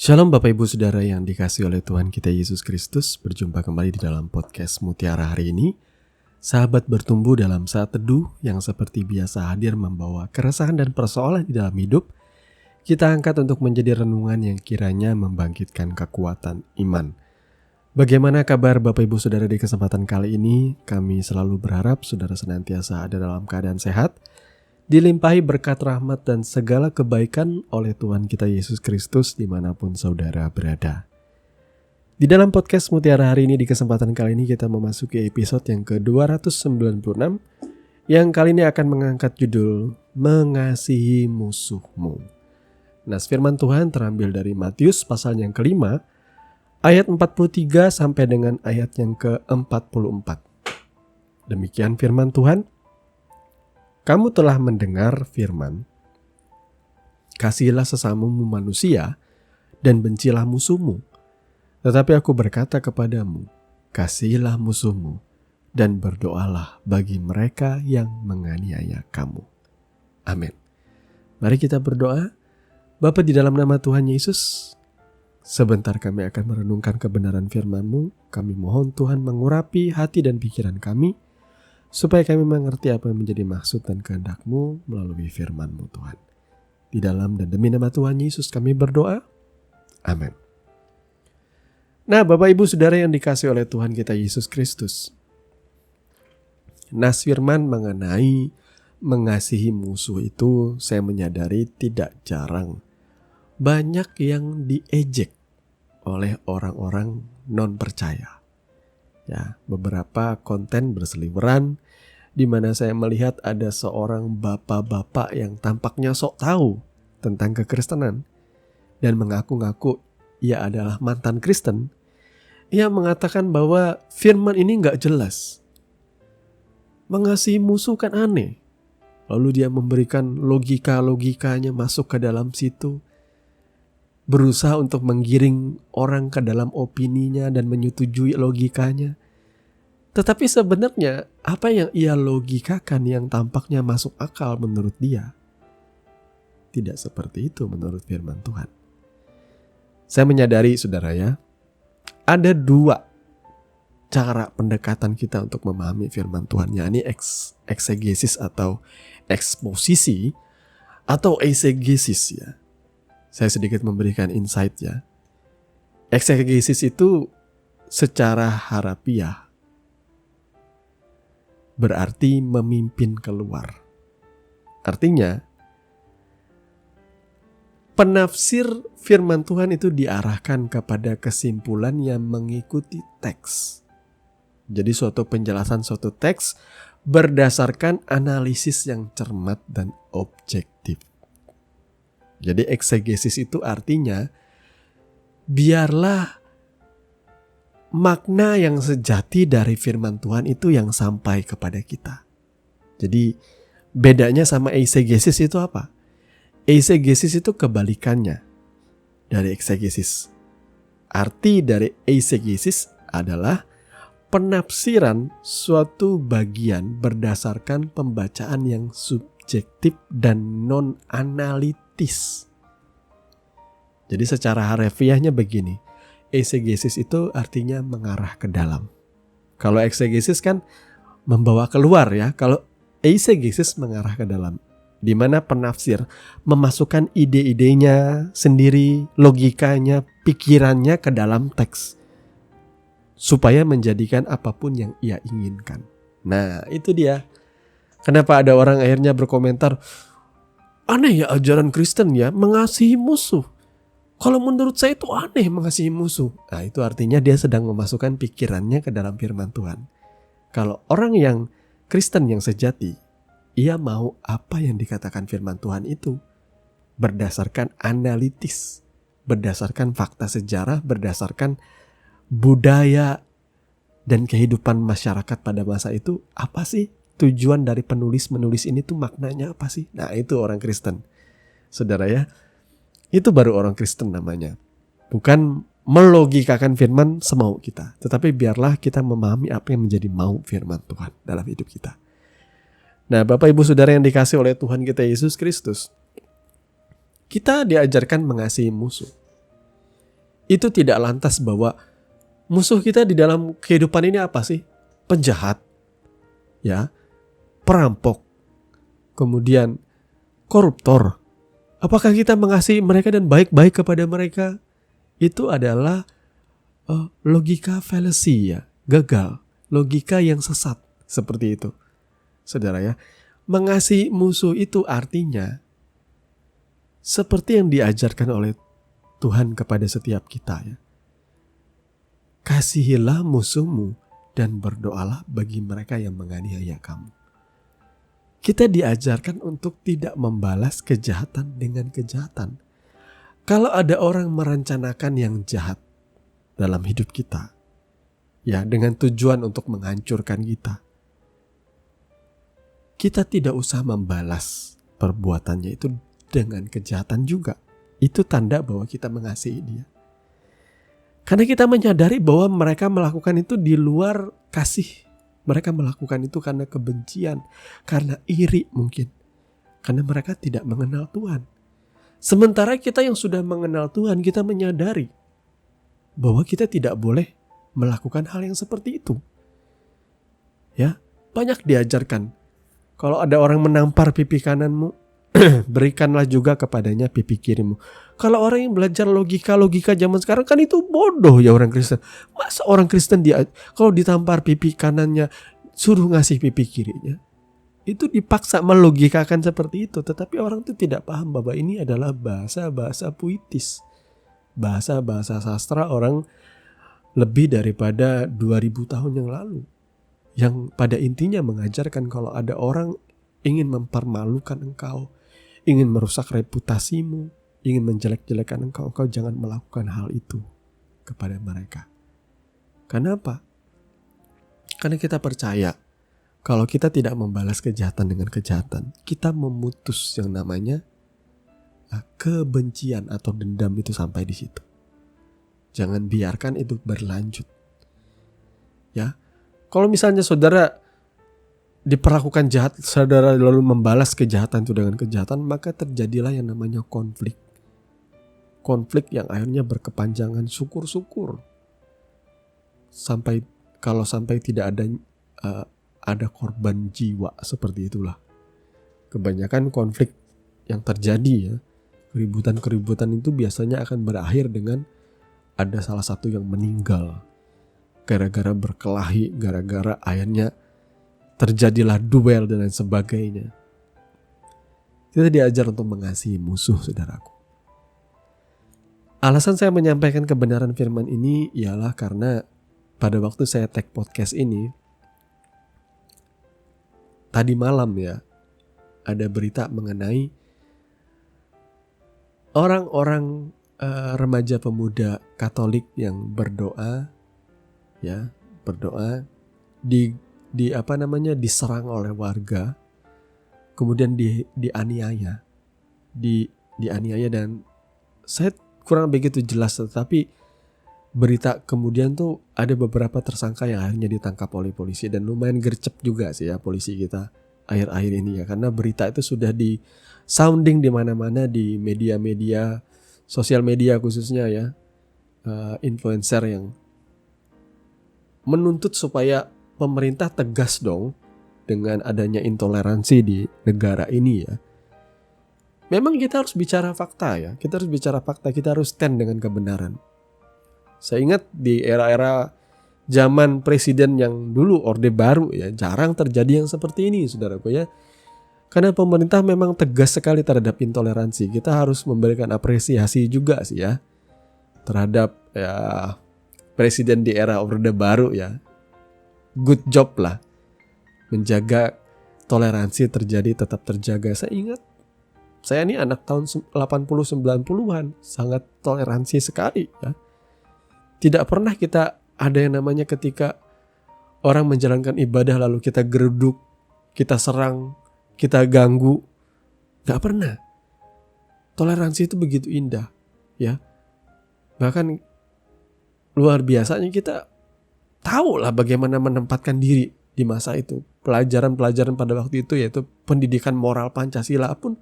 Shalom Bapak Ibu Saudara yang dikasihi oleh Tuhan kita Yesus Kristus. Berjumpa kembali di dalam podcast Mutiara hari ini. Sahabat bertumbuh dalam saat teduh yang seperti biasa hadir membawa keresahan dan persoalan di dalam hidup. Kita angkat untuk menjadi renungan yang kiranya membangkitkan kekuatan iman. Bagaimana kabar Bapak Ibu Saudara di kesempatan kali ini? Kami selalu berharap saudara senantiasa ada dalam keadaan sehat, dilimpahi berkat rahmat dan segala kebaikan oleh Tuhan kita Yesus Kristus dimanapun saudara berada. Di dalam podcast Mutiara hari ini, di kesempatan kali ini kita memasuki episode yang ke-296 yang kali ini akan mengangkat judul Mengasihi Musuhmu. Nah, firman Tuhan terambil dari Matius pasal yang kelima ayat 43 sampai dengan ayat yang ke-44. Demikian firman Tuhan. Kamu telah mendengar firman, kasihilah sesamamu manusia dan bencilah musuhmu. Tetapi aku berkata kepadamu, kasihilah musuhmu dan berdoalah bagi mereka yang menganiaya kamu. Amin. Mari kita berdoa. Bapa, di dalam nama Tuhan Yesus, sebentar kami akan merenungkan kebenaran firman-Mu. Kami mohon Tuhan mengurapi hati dan pikiran kami, supaya kami mengerti apa yang menjadi maksud dan kehendak-Mu melalui firman-Mu Tuhan. Di dalam dan demi nama Tuhan Yesus kami berdoa. Amin. Nah, Bapak Ibu Saudara yang dikasihi oleh Tuhan kita Yesus Kristus, nas firman mengenai mengasihi musuh itu saya menyadari tidak jarang banyak yang diejek oleh orang-orang non percaya. Ya, beberapa konten berseliweran di mana saya melihat ada seorang bapak-bapak yang tampaknya sok tahu tentang kekristenan dan mengaku-ngaku ia adalah mantan Kristen. Ia mengatakan bahwa firman ini nggak jelas. Mengasihi musuh kan aneh. Lalu dia memberikan logika-logikanya masuk ke dalam situ, berusaha untuk menggiring orang ke dalam opininya dan menyetujui logikanya. Tetapi sebenarnya apa yang ia logikakan yang tampaknya masuk akal menurut dia, tidak seperti itu menurut firman Tuhan. Saya menyadari saudara ya, ada dua cara pendekatan kita untuk memahami firman Tuhan, yakni eksegesis atau eksposisi atau eisegesis ya. Saya sedikit memberikan insight ya. Eksegesis itu secara harafiah berarti memimpin keluar. Artinya, penafsir firman Tuhan itu diarahkan kepada kesimpulan yang mengikuti teks. Jadi suatu penjelasan suatu teks berdasarkan analisis yang cermat dan objektif. Jadi eksegesis itu artinya biarlah makna yang sejati dari firman Tuhan itu yang sampai kepada kita. Jadi bedanya sama eisegesis itu apa? Eisegesis itu kebalikannya dari eksegesis. Arti dari eisegesis adalah penafsiran suatu bagian berdasarkan pembacaan yang subjektif dan non-analitis. Jadi secara harafiahnya begini, eisegesis itu artinya mengarah ke dalam. Kalau eksegesis kan membawa keluar ya, kalau eisegesis mengarah ke dalam, di mana penafsir memasukkan ide-idenya sendiri, logikanya, pikirannya ke dalam teks, supaya menjadikan apapun yang ia inginkan. Nah, itu dia. Kenapa ada orang akhirnya berkomentar, aneh ya ajaran Kristen ya, mengasihi musuh. Kalau menurut saya itu aneh mengasihi musuh. Nah, itu artinya dia sedang memasukkan pikirannya ke dalam firman Tuhan. Kalau orang yang Kristen yang sejati, ia mau apa yang dikatakan firman Tuhan itu berdasarkan analitis, berdasarkan fakta sejarah, berdasarkan budaya dan kehidupan masyarakat pada masa itu. Apa sih tujuan dari penulis-menulis ini tuh, maknanya apa sih? Nah, itu orang Kristen. Saudara ya, itu baru orang Kristen namanya. Bukan melogikakan firman semau kita, tetapi biarlah kita memahami apa yang menjadi mau firman Tuhan dalam hidup kita. Nah, Bapak Ibu Saudara yang dikasihi oleh Tuhan kita Yesus Kristus, kita diajarkan mengasihi musuh. itu tidak lantas bahwa musuh kita di dalam kehidupan ini apa sih? Penjahat, ya, perampok, kemudian koruptor. Apakah kita mengasihi mereka dan baik-baik kepada mereka? Itu adalah logika fallacy, ya, gagal, logika yang sesat seperti itu. Saudara ya, mengasihi musuh itu artinya seperti yang diajarkan oleh Tuhan kepada setiap kita, ya. Kasihilah musuhmu dan berdoalah bagi mereka yang menganiaya kamu. Kita diajarkan untuk tidak membalas kejahatan dengan kejahatan. Kalau ada orang merencanakan yang jahat dalam hidup kita, ya, dengan tujuan untuk menghancurkan kita, kita tidak usah membalas perbuatannya itu dengan kejahatan juga. Itu tanda bahwa kita mengasihi dia. Karena kita menyadari bahwa mereka melakukan itu di luar kasih. Mereka melakukan itu karena kebencian, karena iri mungkin. Karena mereka tidak mengenal Tuhan. Sementara kita yang sudah mengenal Tuhan, kita menyadari bahwa kita tidak boleh melakukan hal yang seperti itu. Ya, banyak diajarkan. Kalau ada orang menampar pipi kananmu, berikanlah juga kepadanya pipi kirimu. Kalau orang yang belajar logika zaman sekarang kan itu bodoh ya orang Kristen. Masa orang Kristen kalau ditampar pipi kanannya suruh ngasih pipi kirinya? Itu dipaksa melogikakan seperti itu. Tetapi orang itu tidak paham bahwa ini adalah bahasa-bahasa puitis. Bahasa-bahasa sastra orang lebih daripada 2000 tahun yang lalu. Yang pada intinya mengajarkan kalau ada orang ingin mempermalukan engkau, ingin merusak reputasimu, ingin menjelek-jelekan engkau jangan melakukan hal itu kepada mereka. Kenapa? Karena kita percaya kalau kita tidak membalas kejahatan dengan kejahatan, kita memutus yang namanya kebencian atau dendam itu sampai di situ. Jangan biarkan itu berlanjut. Ya, kalau misalnya saudara diperlakukan jahat, saudara lalu membalas kejahatan itu dengan kejahatan, maka terjadilah yang namanya konflik. Konflik yang akhirnya berkepanjangan, syukur-syukur. Sampai tidak ada korban jiwa, seperti itulah. Kebanyakan konflik yang terjadi, ya, keributan-keributan itu biasanya akan berakhir dengan ada salah satu yang meninggal. Gara-gara berkelahi, gara-gara akhirnya terjadilah duel dan lain sebagainya. Kita diajar untuk mengasihi musuh, saudaraku. Alasan saya menyampaikan kebenaran firman ini ialah karena pada waktu saya tag podcast ini, tadi malam ya, ada berita mengenai orang-orang remaja pemuda Katolik yang berdoa diserang oleh warga, kemudian dianiaya dan saya kurang begitu jelas, tetapi berita kemudian tuh ada beberapa tersangka yang akhirnya ditangkap oleh polisi dan lumayan gercep juga sih ya polisi kita akhir-akhir ini ya, karena berita itu sudah di sounding di mana-mana, di media-media sosial media khususnya ya, influencer yang menuntut supaya pemerintah tegas dong dengan adanya intoleransi di negara ini ya. Memang kita harus bicara fakta ya. Kita harus bicara fakta, kita harus stand dengan kebenaran. Saya ingat di era-era zaman presiden yang dulu Orde Baru ya, jarang terjadi yang seperti ini, saudaraku ya. Karena pemerintah memang tegas sekali terhadap intoleransi. Kita harus memberikan apresiasi juga sih ya terhadap ya presiden di era Orde Baru ya. Good job lah menjaga toleransi tetap terjaga. Saya ingat saya ini anak tahun 80-90-an, sangat toleransi sekali ya. Tidak pernah kita ada yang namanya ketika orang menjalankan ibadah lalu kita geruduk, kita serang, kita ganggu. Gak pernah. Toleransi itu begitu indah ya. Bahkan luar biasanya kita tahu lah bagaimana menempatkan diri di masa itu. Pelajaran-pelajaran pada waktu itu yaitu pendidikan moral Pancasila pun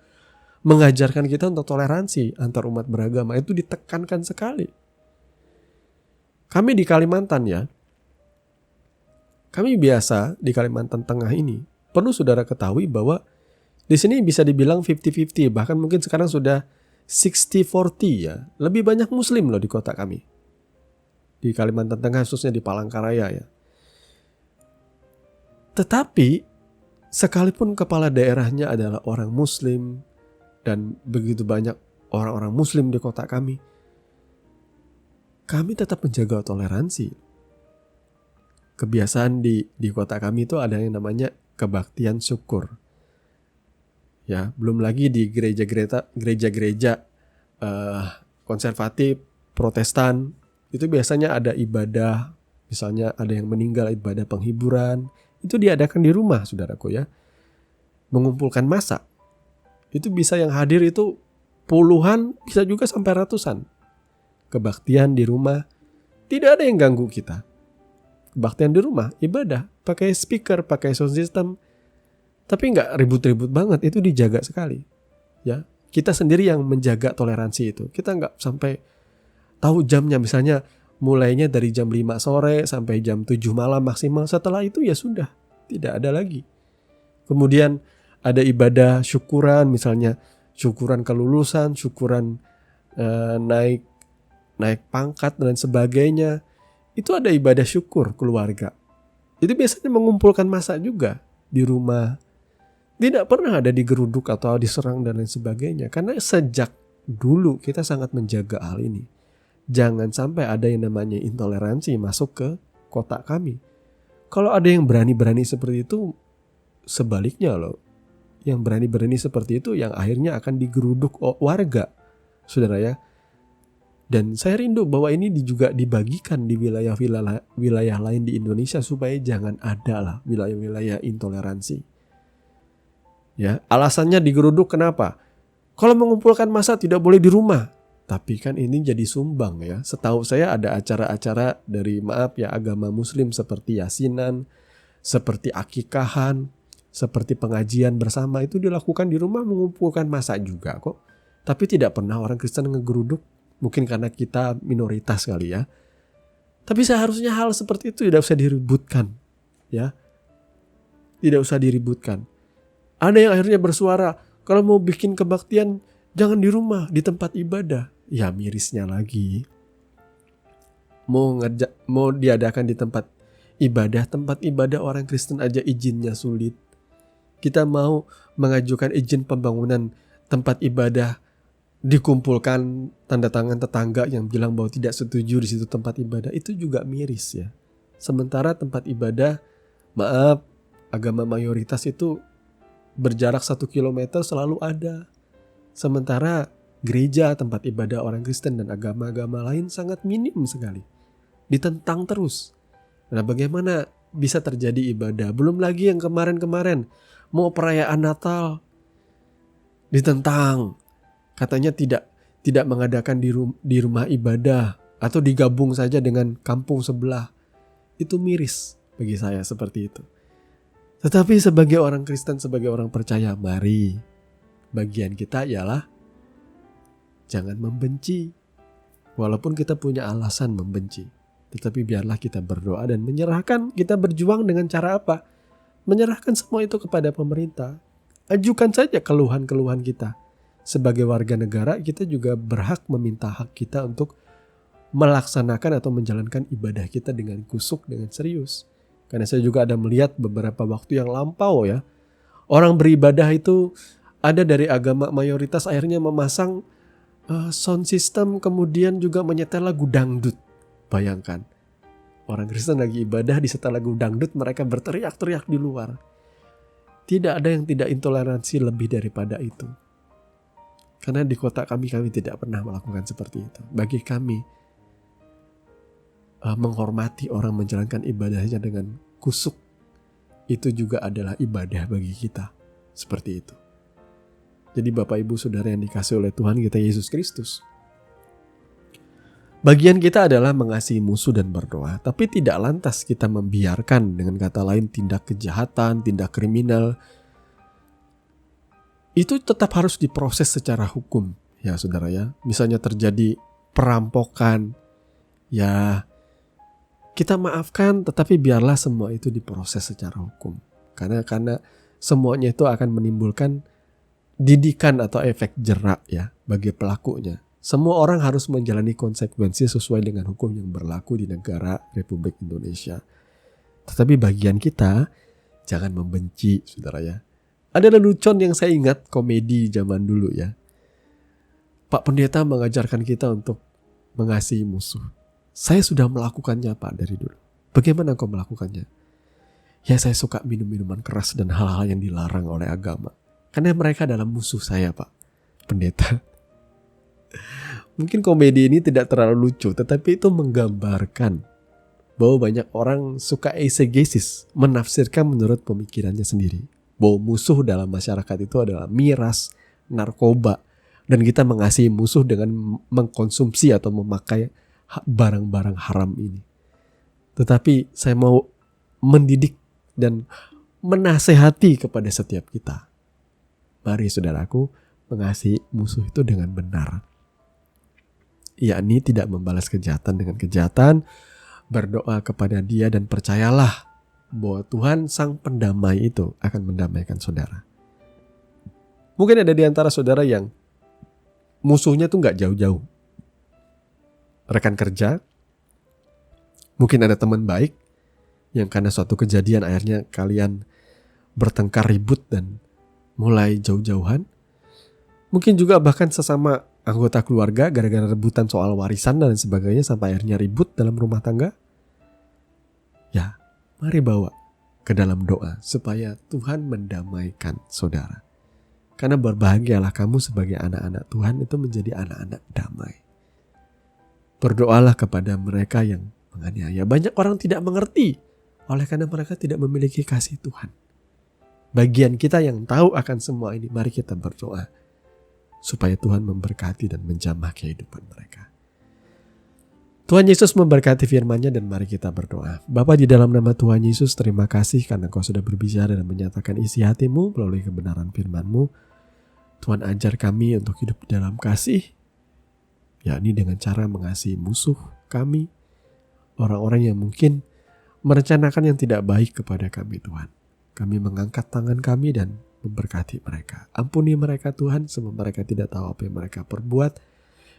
mengajarkan kita untuk toleransi antar umat beragama. Itu ditekankan sekali. Kami di Kalimantan ya, kami biasa di Kalimantan Tengah ini, perlu saudara ketahui bahwa di sini bisa dibilang 50-50, bahkan mungkin sekarang sudah 60-40 ya. Lebih banyak Muslim loh di kota kami. Di Kalimantan Tengah, khususnya di Palangkaraya ya. Tetapi sekalipun kepala daerahnya adalah orang Muslim dan begitu banyak orang-orang Muslim di kota kami tetap menjaga toleransi. Kebiasaan di kota kami itu ada yang namanya kebaktian syukur. Ya, belum lagi di gereja-gereja konservatif, Protestan, itu biasanya ada ibadah, misalnya ada yang meninggal, ibadah penghiburan, itu diadakan di rumah, saudaraku ya. Mengumpulkan massa. Itu bisa yang hadir itu puluhan, bisa juga sampai ratusan. Kebaktian di rumah, tidak ada yang ganggu kita. Kebaktian di rumah, ibadah, pakai speaker, pakai sound system, tapi nggak ribut-ribut banget, itu dijaga sekali. Ya, kita sendiri yang menjaga toleransi itu. Kita nggak sampai tahu jamnya, misalnya mulainya dari jam 5 sore sampai jam 7 malam maksimal. Setelah itu ya sudah, tidak ada lagi. Kemudian ada ibadah syukuran, misalnya syukuran kelulusan, syukuran naik pangkat dan sebagainya. Itu ada ibadah syukur keluarga. Itu biasanya mengumpulkan massa juga di rumah. Tidak pernah ada digeruduk atau diserang dan lain sebagainya. Karena sejak dulu kita sangat menjaga hal ini. Jangan sampai ada yang namanya intoleransi masuk ke kota kami. Kalau ada yang berani-berani seperti itu, sebaliknya loh. Yang berani-berani seperti itu yang akhirnya akan digeruduk warga, saudara ya. Dan saya rindu bahwa ini juga dibagikan di wilayah lain di Indonesia supaya jangan ada lah wilayah-wilayah intoleransi. Ya, alasannya digeruduk kenapa? Kalau mengumpulkan massa tidak boleh di rumah. Tapi kan ini jadi sumbang ya. Setahu saya ada acara-acara dari agama Muslim seperti yasinan, seperti akikahan, seperti pengajian bersama itu dilakukan di rumah, mengumpulkan massa juga kok. Tapi tidak pernah orang Kristen ngegeruduk. Mungkin karena kita minoritas kali ya. Tapi seharusnya hal seperti itu tidak usah diributkan. Ya. Tidak usah diributkan. Ada yang akhirnya bersuara, kalau mau bikin kebaktian jangan di rumah, di tempat ibadah. Ya mirisnya lagi. Mau diadakan di tempat ibadah orang Kristen aja izinnya sulit. Kita mau mengajukan izin pembangunan tempat ibadah, dikumpulkan tanda tangan tetangga yang bilang bahwa tidak setuju di situ tempat ibadah, itu juga miris ya. Sementara tempat ibadah, agama mayoritas itu berjarak 1 kilometer selalu ada. Sementara gereja, tempat ibadah orang Kristen dan agama-agama lain sangat minim sekali. Ditentang terus. Nah, bagaimana bisa terjadi ibadah? Belum lagi yang kemarin-kemarin mau perayaan Natal ditentang. Katanya tidak mengadakan di rumah ibadah atau digabung saja dengan kampung sebelah. Itu miris bagi saya seperti itu. Tetapi sebagai orang Kristen, sebagai orang percaya, mari bagian kita ialah jangan membenci. Walaupun kita punya alasan membenci, tetapi biarlah kita berdoa dan menyerahkan. Kita berjuang dengan cara apa? Menyerahkan semua itu kepada pemerintah. Ajukan saja keluhan-keluhan kita. Sebagai warga negara, kita juga berhak meminta hak kita untuk melaksanakan atau menjalankan ibadah kita dengan kusuk, dengan serius. Karena saya juga ada melihat beberapa waktu yang lampau ya. Orang beribadah itu ada dari agama mayoritas akhirnya memasang sound system, kemudian juga menyetel lagu dangdut. Bayangkan, orang Kristen lagi ibadah disetel lagu dangdut, mereka berteriak-teriak di luar. Tidak ada yang tidak intoleransi lebih daripada itu. Karena di kota kami tidak pernah melakukan seperti itu. Bagi kami, menghormati orang menjalankan ibadahnya dengan kusuk, itu juga adalah ibadah bagi kita. Seperti itu. Jadi Bapak Ibu Saudara yang dikasihi oleh Tuhan kita Yesus Kristus, bagian kita adalah mengasihi musuh dan berdoa. Tapi tidak lantas kita membiarkan, dengan kata lain, tindak kejahatan, tindak kriminal, itu tetap harus diproses secara hukum ya saudara ya. Misalnya terjadi perampokan, ya Kita maafkan, tetapi biarlah semua itu diproses secara hukum. Karena semuanya itu akan menimbulkan didikan atau efek jerak ya bagi pelakunya. Semua orang harus menjalani konsekuensi sesuai dengan hukum yang berlaku di negara Republik Indonesia. Tetapi bagian kita, jangan membenci, saudara ya. Ada lelucon yang saya ingat, komedi zaman dulu ya. Pak Pendeta mengajarkan kita untuk mengasihi musuh. Saya sudah melakukannya Pak dari dulu. Bagaimana kau melakukannya? Ya saya suka minum minuman keras dan hal-hal yang dilarang oleh agama. Karena mereka adalah musuh saya Pak Pendeta. Mungkin komedi ini tidak terlalu lucu, tetapi itu menggambarkan bahwa banyak orang suka eisegesis, menafsirkan menurut pemikirannya sendiri. Bahwa musuh dalam masyarakat itu adalah miras, narkoba, dan kita mengasihi musuh dengan mengkonsumsi atau memakai barang-barang haram ini. Tetapi saya mau mendidik dan menasehati kepada setiap kita. Mari saudaraku, mengasihi musuh itu dengan benar. Yakni tidak membalas kejahatan dengan kejahatan, berdoa kepada Dia dan percayalah bahwa Tuhan Sang Pendamai itu akan mendamaikan saudara. Mungkin ada di antara saudara yang musuhnya tuh gak jauh-jauh. Rekan kerja, mungkin ada teman baik yang karena suatu kejadian akhirnya kalian bertengkar ribut dan mulai jauh-jauhan. Mungkin juga bahkan sesama anggota keluarga gara-gara rebutan soal warisan dan sebagainya sampai akhirnya ribut dalam rumah tangga. Ya, mari bawa ke dalam doa supaya Tuhan mendamaikan saudara. Karena berbahagialah kamu sebagai anak-anak Tuhan itu menjadi anak-anak damai. Berdoalah kepada mereka yang menganiaya. Banyak orang tidak mengerti oleh karena mereka tidak memiliki kasih Tuhan. Bagian kita yang tahu akan semua ini, mari kita berdoa supaya Tuhan memberkati dan menjamah kehidupan mereka. Tuhan Yesus memberkati firman-Nya dan mari kita berdoa. Bapa, di dalam nama Tuhan Yesus, terima kasih karena Kau sudah berbicara dan menyatakan isi hati-Mu melalui kebenaran firman-Mu. Tuhan ajar kami untuk hidup dalam kasih, yakni dengan cara mengasihi musuh kami, orang-orang yang mungkin merencanakan yang tidak baik kepada kami Tuhan. Kami mengangkat tangan kami dan memberkati mereka. Ampuni mereka Tuhan, sebab mereka tidak tahu apa yang mereka perbuat.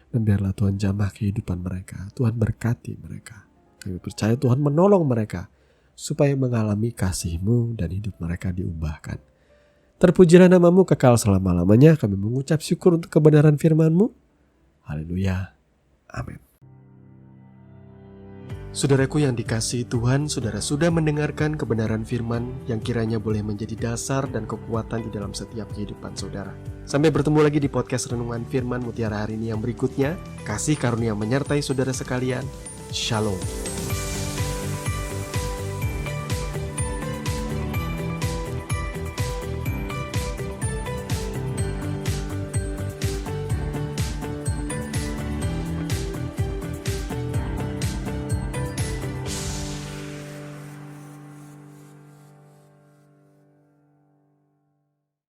Dan biarlah Tuhan jamah kehidupan mereka. Tuhan berkati mereka. Kami percaya Tuhan menolong mereka supaya mengalami kasih-Mu dan hidup mereka diubahkan. Terpujilah nama-Mu kekal selama-lamanya. Kami mengucap syukur untuk kebenaran firman-Mu. Haleluya. Amin. Saudaraku yang dikasihi Tuhan, saudara sudah mendengarkan kebenaran firman yang kiranya boleh menjadi dasar dan kekuatan di dalam setiap kehidupan saudara. Sampai bertemu lagi di podcast Renungan Firman Mutiara hari ini yang berikutnya. Kasih karunia menyertai saudara sekalian. Shalom.